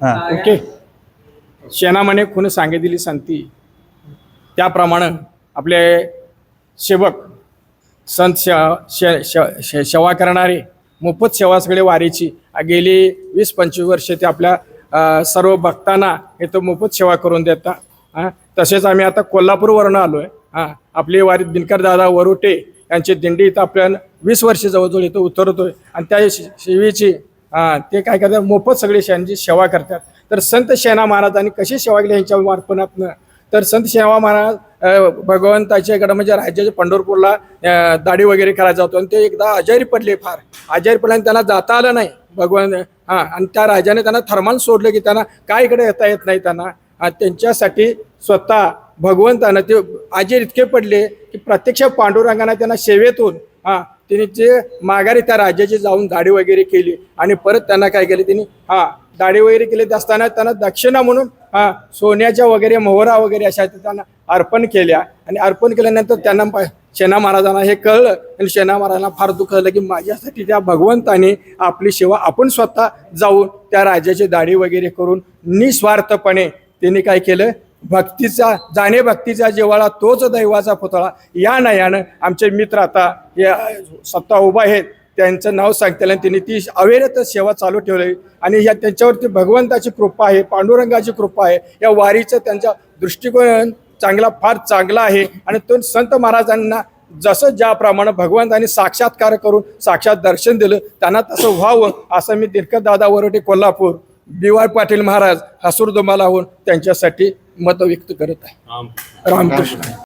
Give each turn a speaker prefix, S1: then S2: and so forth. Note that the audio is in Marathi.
S1: ओके. शेणामाने खुन सांगितली सांगती त्याप्रमाणे आपले सेवक संत सेवा करणारे मोफत सेवा सगळे वारीची गेली 20-25 वर्षे ते आपल्या सर्व भक्तांना इथं मोफत सेवा करून देतात. तसेच आम्ही आता कोल्हापूरवरून आलो आहे. आपली वारी दिनकर दादा वरुटे यांची दिंडी इथं आपल्या 20 वर्ष जवळजवळ इथं उतरतोय आणि त्या सेवेची ते काय करतात, मोफत सगळे शेणांची सेवा करतात. तर संत शेणा महाराजांनी कशी सेवा केली यांच्या मार्फतनं, तर संत शेणा महाराज भगवंताच्याकडे म्हणजे राज्याच्या पंढरपूरला दाढी वगैरे करायचा होतो आणि ते एकदा आजारी पडले, फार आजारी पडले आणि त्यांना जाता आलं नाही आणि त्या राजाने त्यांना थर्माल सोडलं की त्यांना काय इकडे येता येत नाही त्यांना. त्यांच्यासाठी स्वतः भगवंतानं ते आजारी इतके पडले की प्रत्यक्ष पांडुरंगाने त्यांना सेवेतून तिने जे माघारी त्या राज्याची जाऊन दाढी वगैरे केली आणि परत त्यांना काय केले, तिने दाढी वगैरे केली असताना त्यांना दक्षिणा म्हणून सोन्याच्या वगैरे मोहरा वगैरे अशा त्यांना अर्पण केल्या आणि अर्पण केल्यानंतर त्यांना शेणा महाराजांना हे कळलं आणि शेणा महाराजांना फार दुःख झालं की माझ्यासाठी त्या भगवंताने आपली सेवा आपण स्वतः जाऊन त्या राजाची दाढी वगैरे करून निस्वार्थपणे त्यांनी काय केलं, भक्तीचा जाणे भक्तीचा जिव्हाळा तोच दैवाचा पुतळा या नयानं आमचे मित्र आता सत्ता उभा आहेत त्यांचं नाव सांगतील आणि त्यांनी ती अविरत सेवा चालू ठेवली आणि या त्यांच्यावरती भगवंताची कृपा आहे, पांडुरंगाची कृपा आहे. या वारीचं त्यांचा दृष्टिकोन फार चांगला आहे आणि तो संत महाराजांना जसं ज्याप्रमाणे भगवंतांनी साक्षात्कार करून साक्षात दर्शन दिलं त्यांना तसं व्हावं असं मी दिनकर दादा वरुटे कोल्हापूर, BY पाटील महाराज हसूर दुमालाहून त्यांच्यासाठी मत व्यक्त करत आहे. रामकृष्ण.